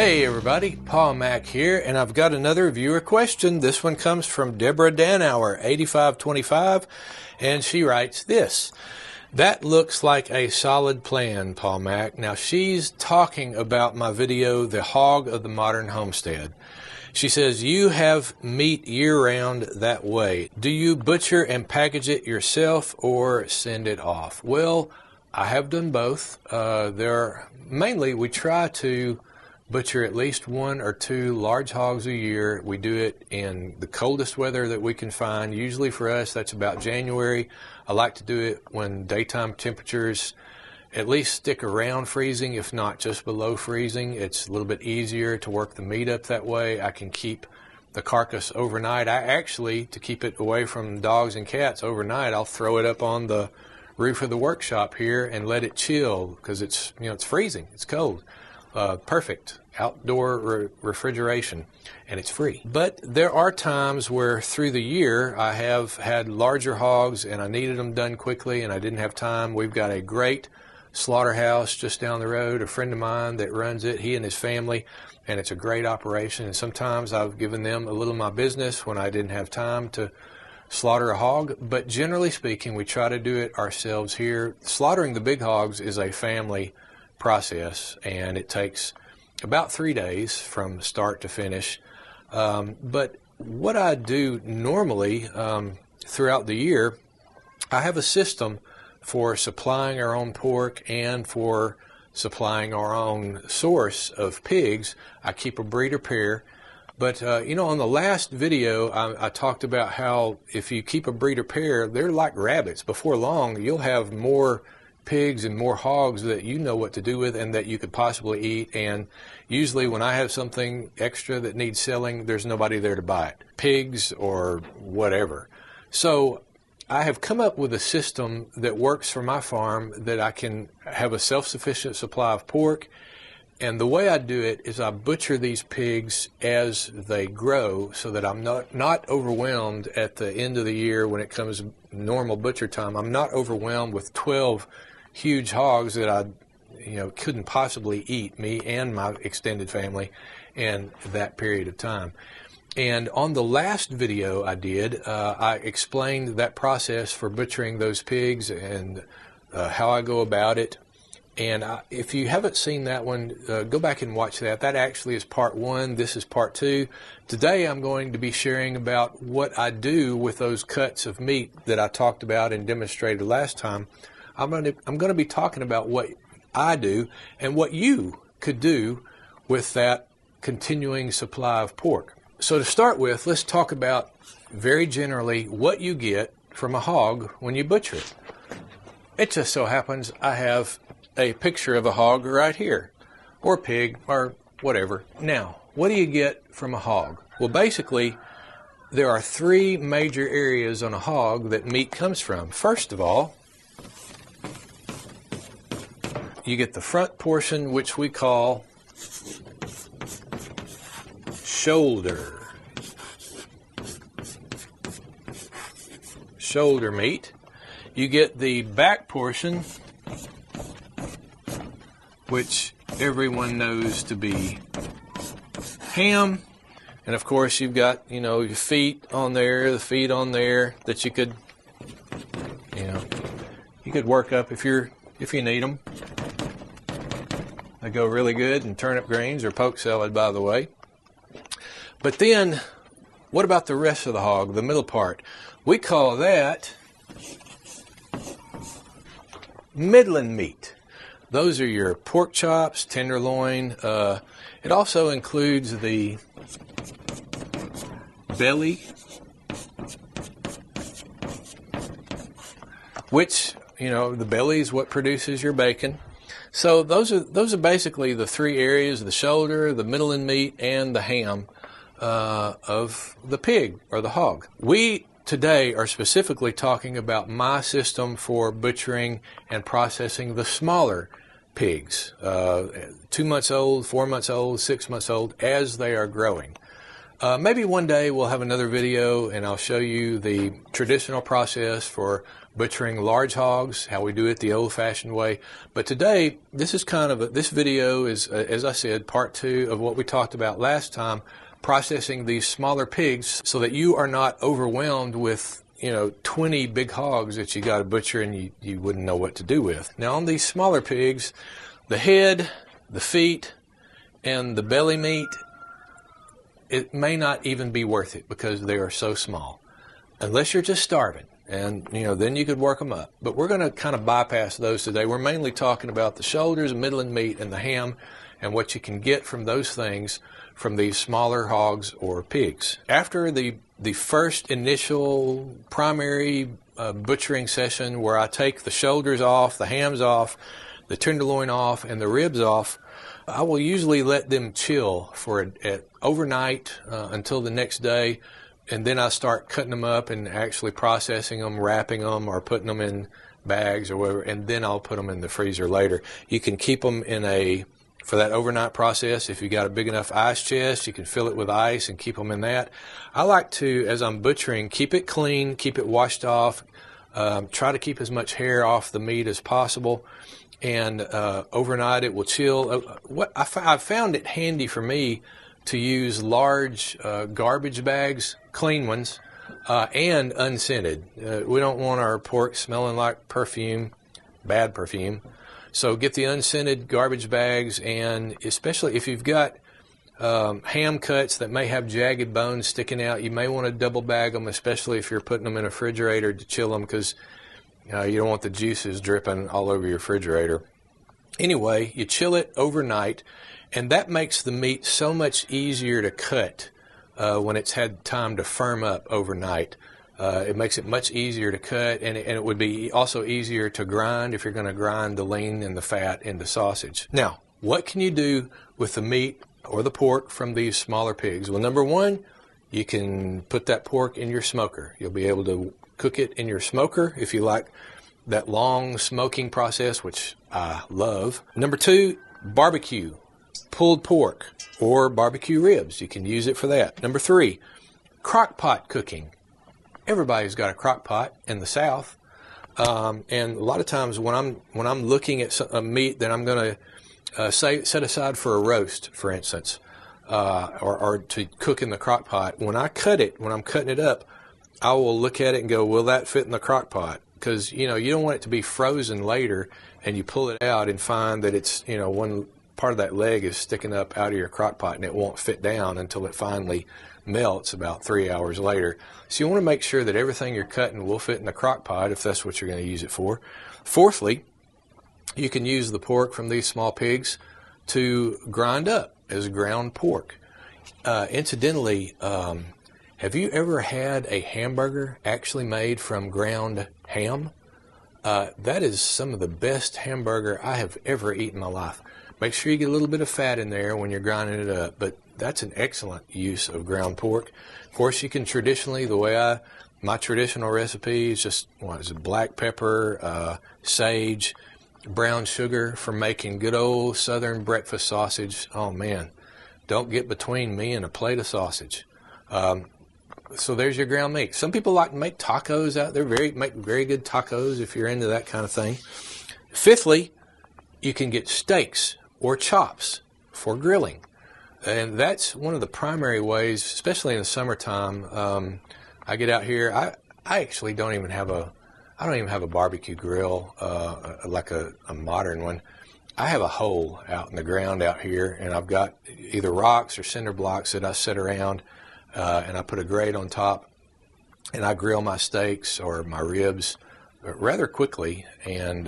Hey everybody, Paul Mack here, and I've got another viewer question. This one comes from Deborah Danauer, 8525, and she writes this. That looks like a solid plan, Paul Mack. Now she's talking about my video, The Hog of the Modern Homestead. She says, you have meat year-round that way. Do you butcher and package it yourself or send it off? Well, I have done both. Mainly we try to butcher at least 1 or 2 large hogs a year. We do it in the coldest weather that we can find. Usually for us, that's about January. I like to do it when daytime temperatures at least stick around freezing, if not just below freezing. It's a little bit easier to work the meat up that way. I can keep the carcass overnight. I actually, to keep it away from dogs and cats overnight, I'll throw it up on the roof of the workshop here and let it chill because it's freezing, it's cold. Perfect outdoor refrigeration, and it's free. But there are times where through the year I have had larger hogs and I needed them done quickly and I didn't have time. We've got a great slaughterhouse just down the road, a friend of mine that runs it, he and his family, and it's a great operation. And sometimes I've given them a little of my business when I didn't have time to slaughter a hog, but generally speaking, we try to do it ourselves here. Slaughtering the big hogs is a family process, and it takes about 3 days from start to finish. But what I do normally throughout the year, I have a system for supplying our own pork and for supplying our own source of pigs. I keep a breeder pair. But, on the last video, I talked about how if you keep a breeder pair, they're like rabbits. Before long, you'll have more pigs and more hogs that you know what to do with and that you could possibly eat. And usually when I have something extra that needs selling, there's nobody there to buy it, pigs or whatever. So I have come up with a system that works for my farm that I can have a self-sufficient supply of pork. And the way I do it is I butcher these pigs as they grow so that I'm not overwhelmed at the end of the year when it comes normal butcher time. I'm not overwhelmed with 12 huge hogs that I couldn't possibly eat, me and my extended family, in that period of time. And on the last video I did, I explained that process for butchering those pigs and how I go about it. And if you haven't seen that one, go back and watch that. That actually is part 1. This is part 2. Today I'm going to be sharing about what I do with those cuts of meat that I talked about and demonstrated last time. I'm going to be talking about what I do and what you could do with that continuing supply of pork. So to start with, let's talk about very generally what you get from a hog when you butcher it. It just so happens I have a picture of a hog right here, or pig, or whatever. Now, what do you get from a hog? Well, basically, there are 3 major areas on a hog that meat comes from. First of all, you get the front portion, which we call shoulder meat. You get the back portion, which everyone knows to be ham. And of course you've got, your feet on there, the feet on there that you could work up if you need them. They go really good in turnip greens or poke salad, by the way. But then, what about the rest of the hog, the middle part? We call that middling meat. Those are your pork chops, tenderloin. It also includes the belly, which, the belly is what produces your bacon. So those are basically the 3 areas: the shoulder, the middling meat, and the ham of the pig or the hog. We today are specifically talking about my system for butchering and processing the smaller pigs, 2 months old, 4 months old, 6 months old, as they are growing. Maybe one day we'll have another video and I'll show you the traditional process for butchering large hogs, how we do it the old-fashioned way. But today, this is this video is, as I said, part 2 of what we talked about last time, processing these smaller pigs so that you are not overwhelmed with 20 big hogs that you got to butcher and you wouldn't know what to do with. Now on these smaller pigs, the head, the feet, and the belly meat, it may not even be worth it because they are so small. Unless you're just starving, and then you could work them up. But we're going to kind of bypass those today. We're mainly talking about the shoulders, middling meat, and the ham, and what you can get from those things from these smaller hogs or pigs. After the first initial primary butchering session where I take the shoulders off, the hams off, the tenderloin off, and the ribs off, I will usually let them chill for overnight until the next day, and then I start cutting them up and actually processing them, wrapping them, or putting them in bags or whatever, and then I'll put them in the freezer later. You can keep them for that overnight process. If you got a big enough ice chest, you can fill it with ice and keep them in that. I like to, as I'm butchering, keep it clean, keep it washed off, try to keep as much hair off the meat as possible. And overnight it will chill. I found it handy for me to use large garbage bags, clean ones, and unscented. We don't want our pork smelling like perfume, bad perfume. So get the unscented garbage bags, and especially if you've got ham cuts that may have jagged bones sticking out, you may want to double bag them, especially if you're putting them in a refrigerator to chill them, because you don't want the juices dripping all over your refrigerator. Anyway, you chill it overnight, and that makes the meat so much easier to cut when it's had time to firm up overnight. It makes it much easier to cut, and it would be also easier to grind if you're going to grind the lean and the fat into sausage. Now, what can you do with the meat or the pork from these smaller pigs? Well, number one, you can put that pork in your smoker. You'll be able to cook it in your smoker if you like that long smoking process, which I love. Number two, barbecue, pulled pork or barbecue ribs. You can use it for that. Number three, crock pot cooking. Everybody's got a crock pot in the South, and a lot of times when I'm looking at a meat that I'm going to set aside for a roast, for instance, or to cook in the crock pot, when I'm cutting it up, I will look at it and go, will that fit in the crock pot? Because you don't want it to be frozen later, and you pull it out and find that it's one part of that leg is sticking up out of your crock pot, and it won't fit down until it finally melts about 3 hours later. So you want to make sure that everything you're cutting will fit in the crock pot if that's what you're going to use it for. Fourthly, you can use the pork from these small pigs to grind up as ground pork. Incidentally, have you ever had a hamburger actually made from ground ham? That is some of the best hamburger I have ever eaten in my life. Make sure you get a little bit of fat in there when you're grinding it up, but that's an excellent use of ground pork. Of course, you can traditionally, my traditional recipe is just, black pepper, sage, brown sugar for making good old Southern breakfast sausage. Oh man, don't get between me and a plate of sausage. So there's your ground meat. Some people like to make tacos out there, make very good tacos if you're into that kind of thing. Fifthly, you can get steaks or chops for grilling. And that's one of the primary ways, especially in the summertime. I get out here. I actually don't even have a barbecue grill like a modern one. I have a hole out in the ground out here, and I've got either rocks or cinder blocks that I set around, and I put a grate on top, and I grill my steaks or my ribs rather quickly, and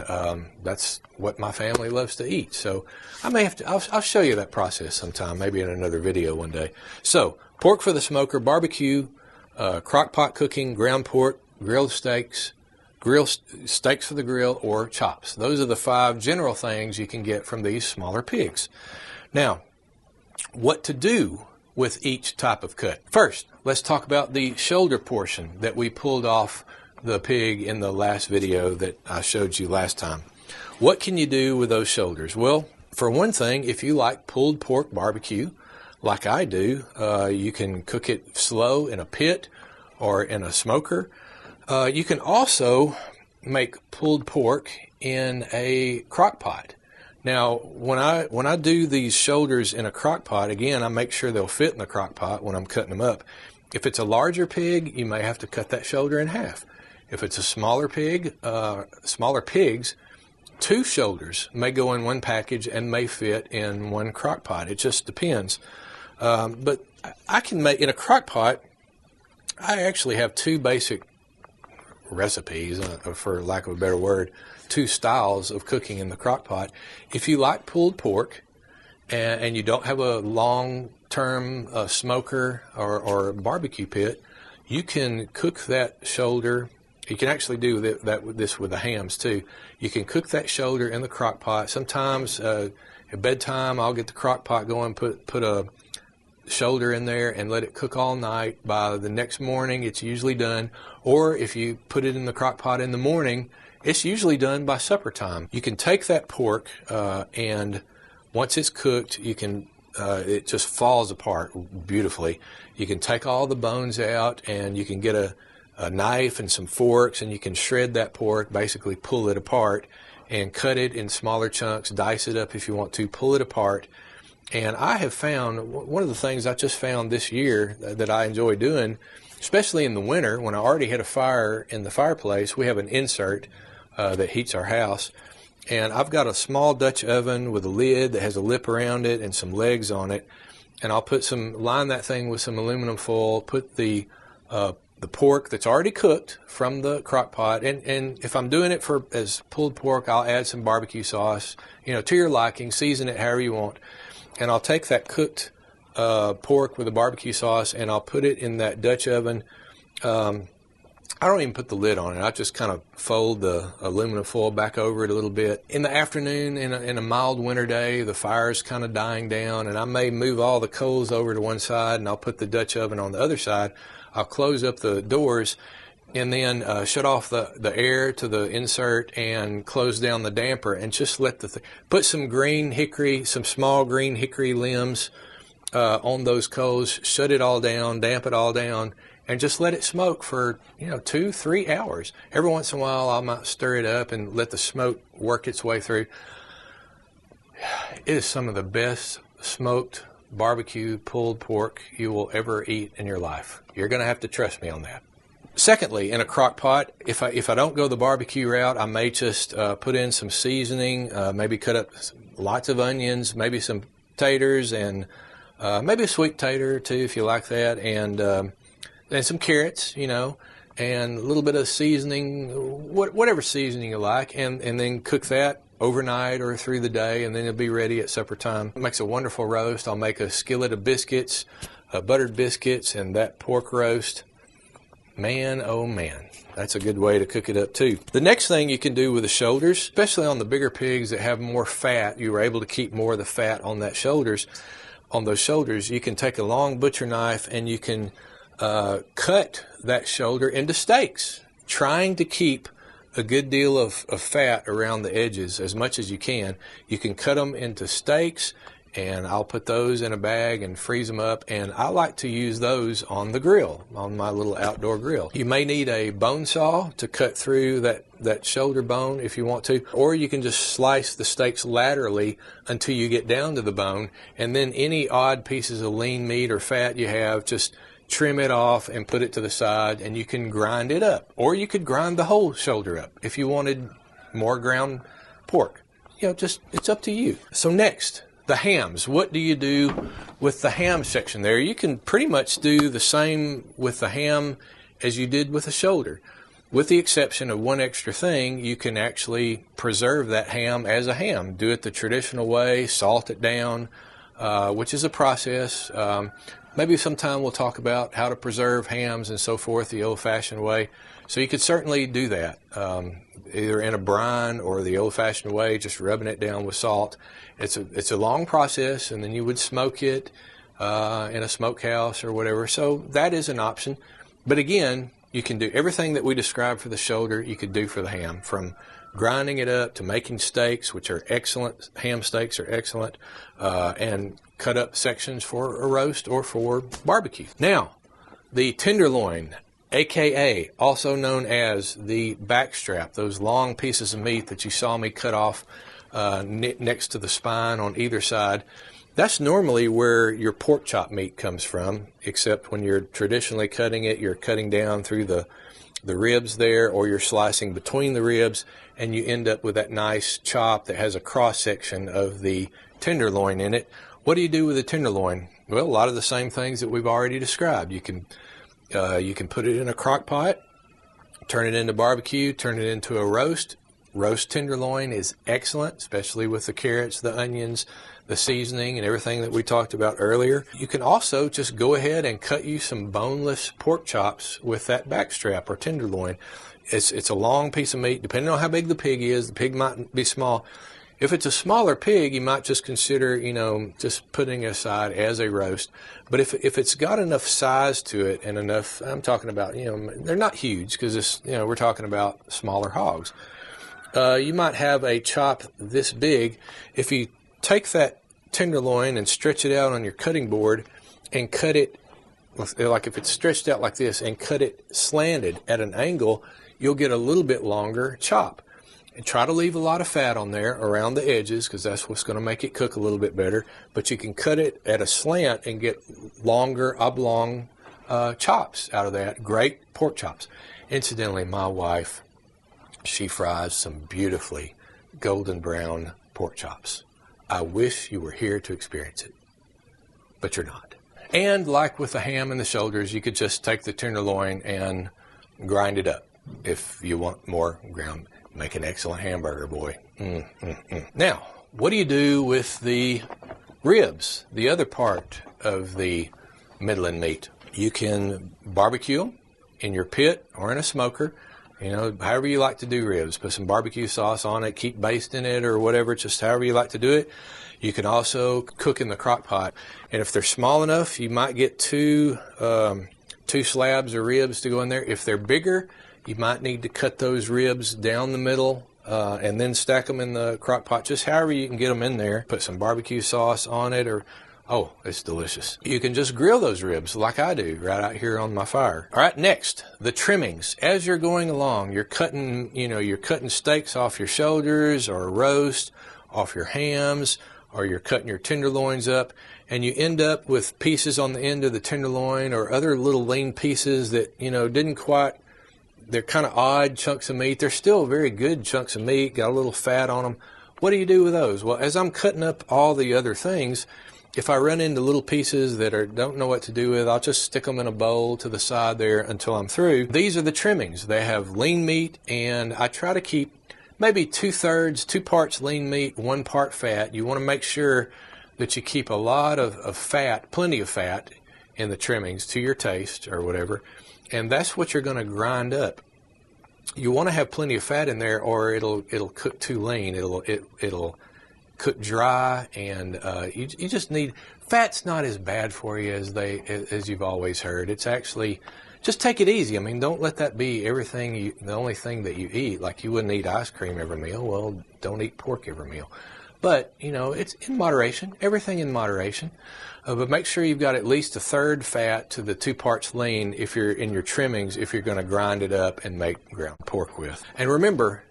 that's what my family loves to eat. So I'll show you that process sometime, maybe in another video one day. So pork for the smoker, barbecue, crock pot cooking, ground pork, grilled steaks, steaks for the grill, or chops. Those are the 5 general things you can get from these smaller pigs. Now, what to do with each type of cut? First, let's talk about the shoulder portion that we pulled off the pig in the last video that I showed you last time. What can you do with those shoulders? Well, for one thing, if you like pulled pork barbecue, like I do. You can cook it slow in a pit or in a smoker. You can also make pulled pork in a crock pot. Now, when I do these shoulders in a crock pot, again, I make sure they'll fit in the crock pot when I'm cutting them up. If it's a larger pig, you may have to cut that shoulder in half. If it's a smaller pig, smaller pigs, 2 shoulders may go in one package and may fit in one crock pot. It just depends. But I can make, in a crock pot, I actually have 2 basic recipes, for lack of a better word, 2 styles of cooking in the crock pot. If you like pulled pork and you don't have a long-term smoker or barbecue pit, you can cook that shoulder. You can actually do this with the hams too. You can cook that shoulder in the crock pot. Sometimes at bedtime I'll get the crock pot going, put a shoulder in there and let it cook all night. By the next morning it's usually done. Or if you put it in the crock pot in the morning, it's usually done by supper time. You can take that pork and once it's cooked, you can it just falls apart beautifully. You can take all the bones out and you can get a knife and some forks and you can shred that pork, basically pull it apart and cut it in smaller chunks, dice it up if you want to, pull it apart. And I have found, one of the things I just found this year that I enjoy doing, especially in the winter when I already had a fire in the fireplace, we have an insert that heats our house. And I've got a small Dutch oven with a lid that has a lip around it and some legs on it. And I'll line that thing with some aluminum foil, put the pork that's already cooked from the crock pot. And if I'm doing it as pulled pork, I'll add some barbecue sauce, to your liking, season it however you want. And I'll take that cooked pork with the barbecue sauce and I'll put it in that Dutch oven. I don't even put the lid on it. I just kind of fold the aluminum foil back over it a little bit. In the afternoon, in a mild winter day, the fire's kind of dying down, and I may move all the coals over to one side, and I'll put the Dutch oven on the other side. I'll close up the doors, and then shut off the air to the insert and close down the damper, and just let put some green hickory, some small green hickory limbs on those coals, shut it all down, damp it all down, and just let it smoke for 2-3 hours. Every once in a while I might stir it up and let the smoke work its way through. It is some of the best smoked barbecue pulled pork you will ever eat in your life. You're going to have to trust me on that. Secondly, in a crock pot, if I don't go the barbecue route, I may just put in some seasoning, maybe cut up lots of onions, maybe some taters, and maybe a sweet tater too if you like that, and some carrots, and a little bit of seasoning, whatever seasoning you like, and then cook that overnight or through the day, and then it'll be ready at supper time. It makes a wonderful roast. I'll make a skillet of biscuits, buttered biscuits, and that pork roast. Man, oh man, that's a good way to cook it up too. The next thing you can do with the shoulders, especially on the bigger pigs that have more fat, you were able to keep more of the fat on those shoulders. You can take a long butcher knife and you can cut that shoulder into steaks, trying to keep a good deal of fat around the edges as much as you can. You can cut them into steaks, and I'll put those in a bag and freeze them up, and I like to use those on the grill, on my little outdoor grill. You may need a bone saw to cut through that shoulder bone if you want to, or you can just slice the steaks laterally until you get down to the bone, and then any odd pieces of lean meat or fat you have, just trim it off and put it to the side, and you can grind it up. Or you could grind the whole shoulder up if you wanted more ground pork. Just it's up to you. So next, the hams. What do you do with the ham section there? You can pretty much do the same with the ham as you did with the shoulder. With the exception of one extra thing, you can actually preserve that ham as a ham. Do it the traditional way, salt it down, which is a process. Maybe sometime we'll talk about how to preserve hams and so forth the old-fashioned way. So you could certainly do that, either in a brine or the old-fashioned way, just rubbing it down with salt. It's a long process, and then you would smoke it in a smokehouse or whatever. So that is an option. But again, you can do everything that we described for the shoulder, you could do for the ham, from grinding it up to making steaks, which are excellent. Ham steaks are excellent. And cut up sections for a roast or for barbecue. Now, the tenderloin, aka also known as the backstrap, those long pieces of meat that you saw me cut off next to the spine on either side, that's normally where your pork chop meat comes from, except when you're traditionally cutting it, you're cutting down through the ribs there, or you're slicing between the ribs, and you end up with that nice chop that has a cross section of the tenderloin in it. What do you do with the tenderloin? Well, a lot of the same things that we've already described. You can put it in a crock pot, turn it into barbecue, turn it into a roast. Roast tenderloin is excellent, especially with the carrots, the onions, the seasoning, and everything that we talked about earlier. You can also just go ahead and cut you some boneless pork chops with that backstrap or tenderloin. It's a long piece of meat, depending on how big the pig is. The pig might be small. If it's a smaller pig, you might just consider, just putting it aside as a roast. But if it's got enough size to it and enough, I'm talking about, they're not huge because we're talking about smaller hogs. You might have a chop this big. If you take that tenderloin and stretch it out on your cutting board and cut it, like if it's stretched out like this, and cut it slanted at an angle, you'll get a little bit longer chop. And try to leave a lot of fat on there around the edges, because that's what's going to make it cook a little bit better. But you can cut it at a slant and get longer, oblong chops out of that. Great pork chops. Incidentally, my wife, she fries some beautifully golden brown pork chops. I wish you were here to experience it, but you're not. And like with the ham and the shoulders, you could just take the tenderloin and grind it up if you want more ground. Make an excellent hamburger, boy. Now, what do you do with the ribs, the other part of the middling meat? You can barbecue them in your pit or in a smoker. However you like to do ribs. Put some barbecue sauce on it, keep basting it or whatever, just however you like to do it. You can also cook in the crock pot. And if they're small enough, you might get two slabs of ribs to go in there. If they're bigger, you might need to cut those ribs down the middle and then stack them in the crock pot, just however you can get them in there. Put some barbecue sauce on it, oh, it's delicious. You can just grill those ribs like I do right out here on my fire. All right, next, the trimmings. As you're going along, you're cutting steaks off your shoulders or roast, off your hams, or you're cutting your tenderloins up, and you end up with pieces on the end of the tenderloin or other little lean pieces that, didn't quite. They're kind of odd chunks of meat. They're still very good chunks of meat, got a little fat on them. What do you do with those? Well, as I'm cutting up all the other things, if I run into little pieces that don't know what to do with, I'll just stick them in a bowl to the side there until I'm through. These are the trimmings. They have lean meat, and I try to keep maybe 2 parts lean meat, 1 part fat. You want to make sure that you keep a lot of fat, plenty of fat in the trimmings to your taste or whatever. And that's what you're going to grind up. You want to have plenty of fat in there, or it'll cook too lean. It'll cook dry, and you just need. Fat's not as bad for you as you've always heard. It's actually, just take it easy. I mean, don't let that be everything. The only thing that you eat. Like you wouldn't eat ice cream every meal. Well, don't eat pork every meal. But it's in moderation. Everything in moderation. But make sure you've got at least 1/3 fat to the 2 parts lean if you're in your trimmings, if you're going to grind it up and make ground pork with. And remember,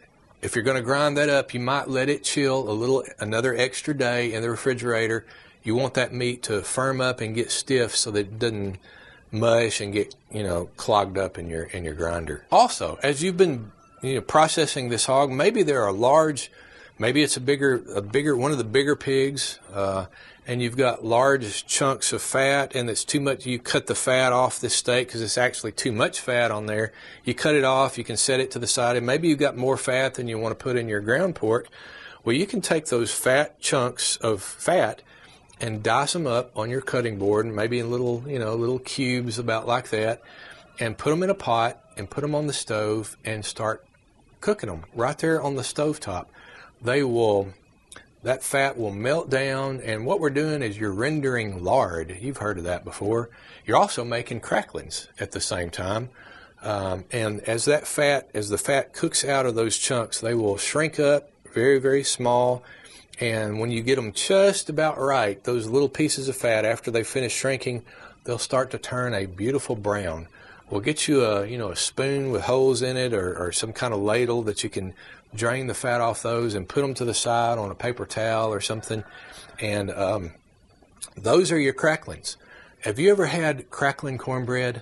if you're going to grind that up, you might let it chill another extra day in the refrigerator. You want that meat to firm up and get stiff so that it doesn't mush and get clogged up in your grinder. Also, as you've been processing this hog, maybe there are large. Maybe it's a bigger one of the bigger pigs, and you've got large chunks of fat, and it's too much. You cut the fat off this steak because it's actually too much fat on there. You cut it off. You can set it to the side, and maybe you've got more fat than you want to put in your ground pork. Well, you can take those fat chunks of fat and dice them up on your cutting board, and maybe in little cubes about like that, and put them in a pot and put them on the stove and start cooking them right there on the stovetop. That fat will melt down, and what we're doing is you're rendering lard. You've heard of that before. You're also making cracklings at the same time. And as the fat cooks out of those chunks, they will shrink up very, very small, And when you get them just about right, those little pieces of fat, after they finish shrinking, they'll start to turn a beautiful brown. We'll get you a spoon with holes in it, or some kind of ladle that you can drain the fat off those and put them to the side on a paper towel or something. And those are your cracklings. Have you ever had crackling cornbread?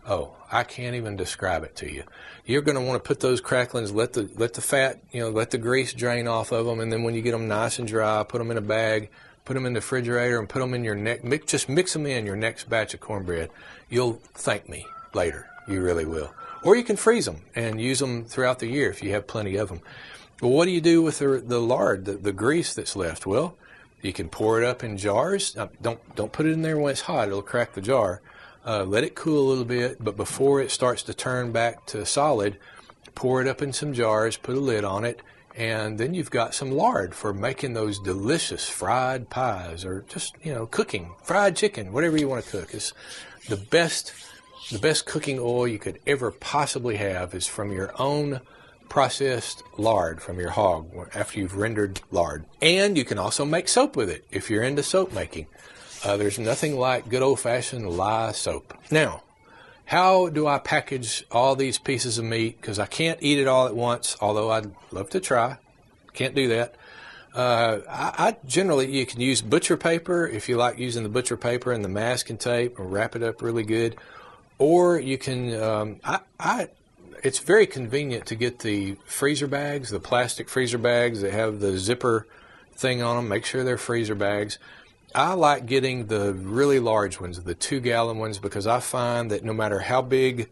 Oh, I can't even describe it to you. You're going to want to put those cracklings, let the fat, let the grease drain off of them, and then when you get them nice and dry, put them in a bag, put them in the refrigerator, and put them in your just mix them in your next batch of cornbread. You'll thank me later. You really will. Or you can freeze them and use them throughout the year if you have plenty of them. Well, what do you do with the lard, the grease that's left? Well, you can pour it up in jars. Don't put it in there when it's hot. It'll crack the jar. Let it cool a little bit, but before it starts to turn back to solid, pour it up in some jars, put a lid on it, and then you've got some lard for making those delicious fried pies, or just, cooking, fried chicken, whatever you want to cook. It's the best cooking oil you could ever possibly have is from your own processed lard from your hog after you've rendered lard. And you can also make soap with it if you're into soap making. There's nothing like good old-fashioned lye soap. Now, how do I package all these pieces of meat? Because I can't eat it all at once, although I'd love to try. Can't do that. I generally, you can use butcher paper if you like using the butcher paper and the masking tape, and wrap it up really good. Or you can, it's very convenient to get the freezer bags, the plastic freezer bags that have the zipper thing on them. Make sure they're freezer bags. I like getting the really large ones, the 2-gallon ones, because I find that no matter how big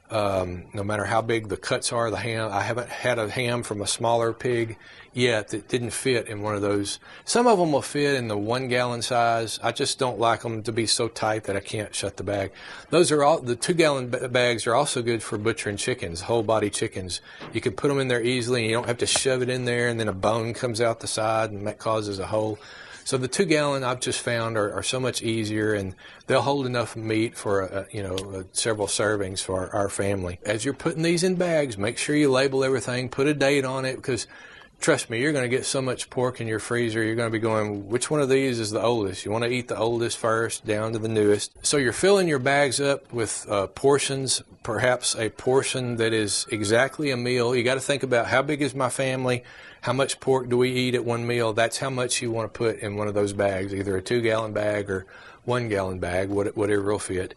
the cuts are, the ham, I haven't had a ham from a smaller pig yet that didn't fit in one of those. Some of them will fit in the 1-gallon size. I just don't like them to be so tight that I can't shut the bag. Those are all, the 2-gallon bags are also good for butchering chickens, whole body chickens. You can put them in there easily and you don't have to shove it in there and then a bone comes out the side and that causes a hole. So the 2-gallon I've just found are so much easier, and they'll hold enough meat for several servings for our family. As you're putting these in bags, make sure you label everything, put a date on it, because trust me, you're going to get so much pork in your freezer, you're going to be going, which one of these is the oldest? You want to eat the oldest first, down to the newest. So you're filling your bags up with portions, perhaps a portion that is exactly a meal. You got to think about, how big is my family? How much pork do we eat at one meal? That's how much you want to put in one of those bags, either a 2-gallon bag or 1-gallon bag, whatever will fit.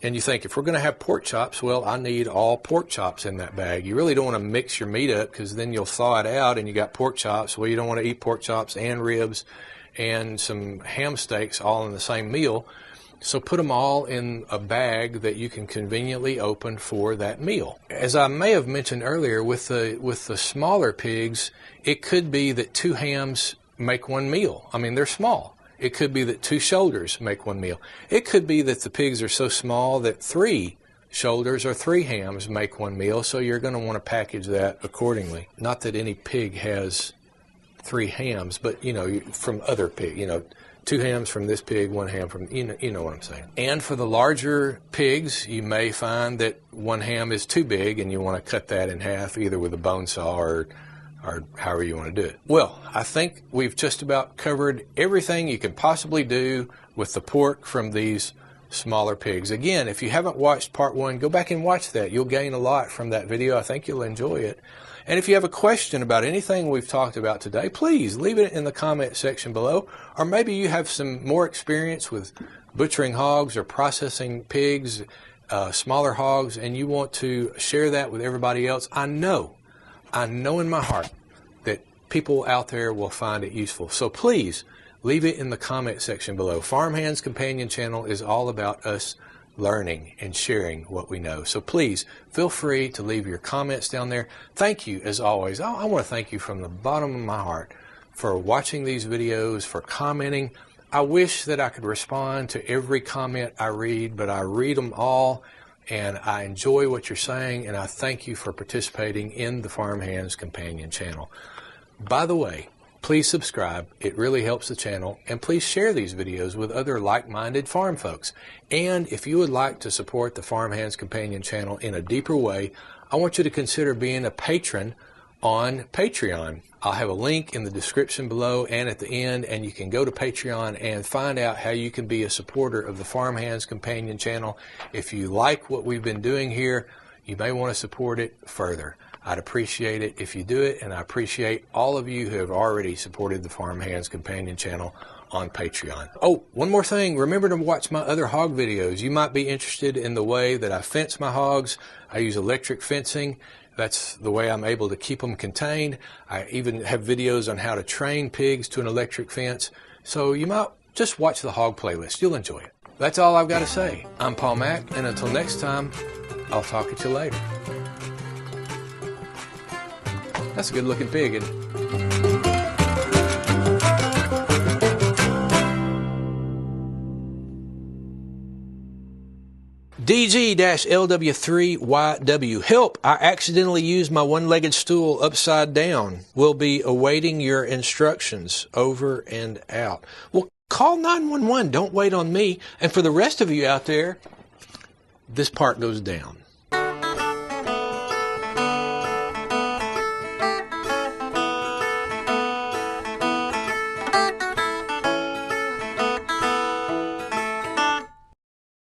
And you think, if we're going to have pork chops, well, I need all pork chops in that bag. You really don't want to mix your meat up, because then you'll thaw it out and you got pork chops. Well, you don't want to eat pork chops and ribs and some ham steaks all in the same meal. So put them all in a bag that you can conveniently open for that meal. As I may have mentioned earlier, with the smaller pigs, it could be that 2 hams make one meal. I mean, they're small. It could be that 2 shoulders make one meal. It could be that the pigs are so small that 3 shoulders or 3 hams make one meal, so you're going to want to package that accordingly. Not that any pig has 3 hams, but, from other pig, 2 hams from this pig, 1 ham from, you know what I'm saying. And for the larger pigs, you may find that 1 ham is too big and you want to cut that in half, either with a bone saw or however you want to do it. Well, I think we've just about covered everything you can possibly do with the pork from these smaller pigs. Again, if you haven't watched part 1, go back and watch that. You'll gain a lot from that video. I think you'll enjoy it. And if you have a question about anything we've talked about today, please leave it in the comment section below. Or maybe you have some more experience with butchering hogs or processing pigs, smaller hogs, and you want to share that with everybody else. I know in my heart that people out there will find it useful. So please leave it in the comment section below. Farmhands Companion Channel is all about us learning and sharing what we know. So please feel free to leave your comments down there. Thank you, as always. I want to thank you from the bottom of my heart for watching these videos, for commenting. I wish that I could respond to every comment I read, but I read them all, and I enjoy what you're saying, and I thank you for participating in the Farmhands Companion Channel. By the way, please subscribe. It really helps the channel. And please share these videos with other like-minded farm folks. And if you would like to support the Farmhands Companion Channel in a deeper way, I want you to consider being a patron on Patreon. I'll have a link in the description below and at the end, and you can go to Patreon and find out how you can be a supporter of the Farm Hands Companion channel. If you like what we've been doing here, you may want to support it further. I'd appreciate it if you do it, and I appreciate all of you who have already supported the Farm Hands Companion channel on Patreon. Oh, one more thing. Remember to watch my other hog videos. You might be interested in the way that I fence my hogs. I use electric fencing. That's the way I'm able to keep them contained. I even have videos on how to train pigs to an electric fence. So you might just watch the hog playlist. You'll enjoy it. That's all I've got to say. I'm Paul Mack, and until next time, I'll talk at you later. That's a good looking pig, isn't it? DG-LW3YW. Help! I accidentally used my one-legged stool upside down. Will be awaiting your instructions. Over and out. Well, call 911. Don't wait on me. And for the rest of you out there, this part goes down.